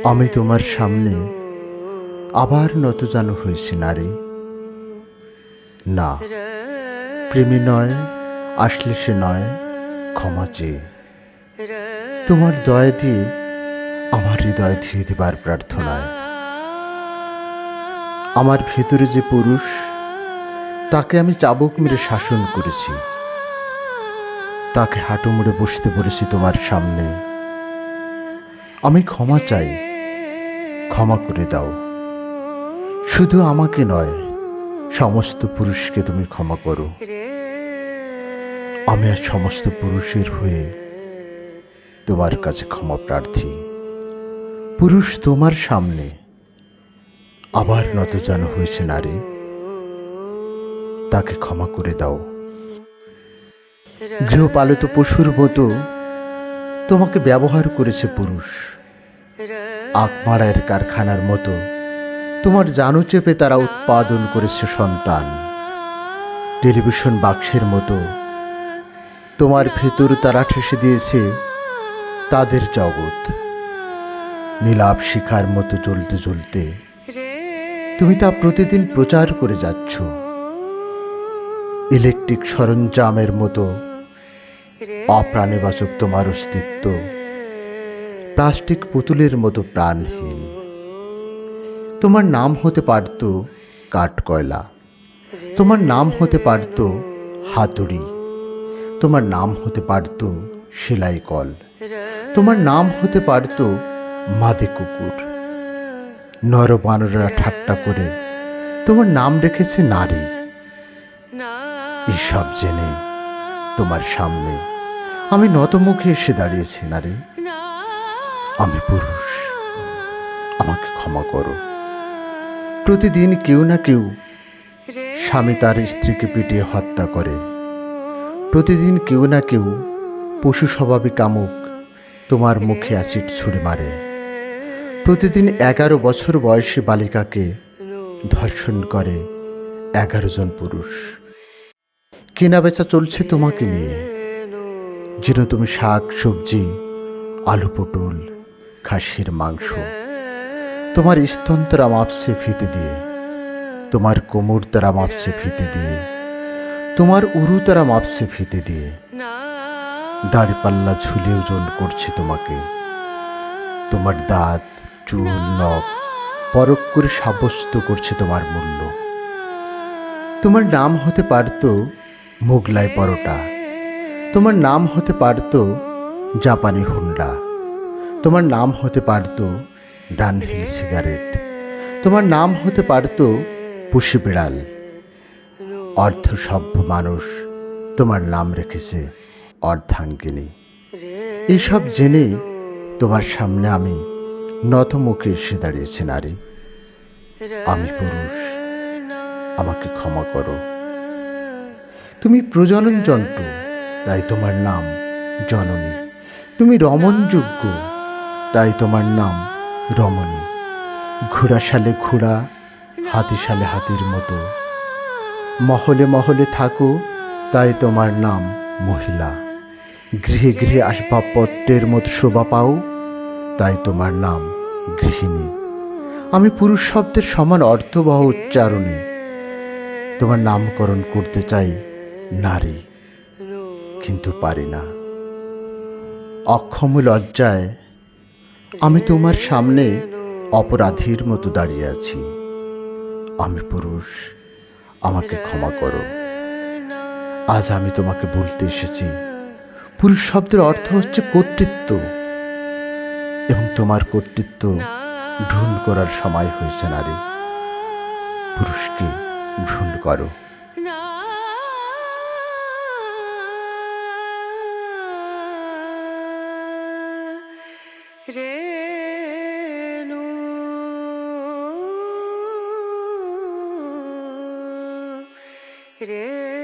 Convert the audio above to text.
আমি তোমার সামনে আবার নতজানু হয়েছি নারী। না, প্রেমী নয়, আসলে সে নয় ক্ষমা চেয়ে। তোমার দয়া দিয়ে আমার হৃদয় ধীরে দিবার প্রার্থনায়। আমার ভেতরে যে পুরুষ, তাকে আমি চাবুক মেরে শাসন করেছি, তাকে হাঁটু মুড়ে বসতে বলেছি তোমার সামনে। আমি ক্ষমা চাই, ক্ষমা করে দাও। শুধু আমাকে নয়, সমস্ত পুরুষকে তুমি ক্ষমা করো। আমি আর সমস্ত পুরুষের হয়ে তোমার কাছে ক্ষমা প্রার্থী। পুরুষ তোমার সামনে আবার নতজানু হয়েছে নারী, তাকে ক্ষমা করে দাও। গৃহপালিত পশুর মতো তোমাকে ব্যবহার করেছে পুরুষ। আখমারায়ের কারখানার মতো তোমার জানু চেপে তারা উৎপাদন করেছে সন্তান। টেলিভিশন বাক্সের মতো তোমার ভেতর তারা ঠেসে দিয়েছে তাদের জগৎ। নীলাভ শিখার মতো জ্বলতে জ্বলতে তুমি তা প্রতিদিন প্রচার করে যাচ্ছ। ইলেকট্রিক সরঞ্জামের মতো অপ্রাণীবাচক তোমার অস্তিত্ব, প্লাস্টিক পুতুলের মতো প্রাণহীন। তোমার নাম হতে পারত কাঠকয়লা, তোমার নাম হতে পারত হাতুড়ি, তোমার নাম হতে পারত সেলাই কল, তোমার নাম হতে পারত মাদে কুকুর। নরবানররা ঠাট্টা করে তোমার নাম রেখেছে নারী। এসব জেনে তোমার সামনে আমি নতমুখে এসে দাঁড়িয়েছি নারী। আমি পুরুষ, আমাকে ক্ষমা করো। প্রতিদিন কেউ না কেউ স্বামী তার স্ত্রীকে পিটিয়ে হত্যা করে। প্রতিদিন কেউ না কেউ পশু স্বভাবে কামুক তোমার মুখে অ্যাসিড ছুঁড়ে মারে। প্রতিদিন 11 বছর বয়সী বালিকাকে ধর্ষণ করে 11 জন পুরুষ। কেনা বেচা চলছে তোমাকে নিয়ে, যেন তুমি শাক সবজি, আলু পটল, খাসির মাংস। তোমার স্তন তারা মাপছে ফিতে দিয়ে, তোমার কোমর তারা মাপছে ফিতে দিয়ে, তোমার উরু তারা মাপছে ফিতে দিয়ে। দাড়িপাল্লা ঝুলে ওজন করছে তোমাকে। তোমার দাঁত, চুল, নখ পরখ করে সাব্যস্ত করছে তোমার মূল্য। তোমার নাম হতে পারত মোগলাই পরোটা, তোমার নাম হতে পারত জাপানি হুন্ডা, তোমার নাম হতে পারত ডানহিল সিগারেট, তোমার নাম হতে পারত পুষি বিড়াল। অর্ধসভ্য মানুষ তোমার নাম রেখেছে অর্ধাঙ্গিনী। এসব জেনে তোমার সামনে আমি নতমুখে এসে দাঁড়িয়েছি নারী। আমি পুরুষ, আমাকে ক্ষমা করো। তুমি প্রজনন যন্ত্র, তাই তোমার নাম জননী। তুমি রমণযোগ্য, তাই তোমার নাম রমণী। ঘোড়াশালে ঘোড়া, হাতিশালে হাতির মতো মহলে মহলে থাকো, তাই তোমার নাম মহিলা। গৃহে গৃহে আসবাবপত্রের মতো শোভা পাও, তাই তোমার নাম গৃহিণী। আমি পুরুষ শব্দের সমান অর্থবহ উচ্চারণে তোমার নামকরণ করতে চাই নারী, কিন্তু পারি না। অক্ষম লজ্জায় আমি তোমার সামনে অপরাধীর মতো দাঁড়িয়ে আছি। আমি পুরুষ, আমাকে ক্ষমা করো। আজ আমি তোমাকে বলতে এসেছি, পুরুষ শব্দের অর্থ হচ্ছে কর্তৃত্ব, এবং তোমার কর্তৃত্ব ভ্রূণ করার সময় হয়েছে নারী। পুরুষকে ভ্রূণ করো। রেণু রে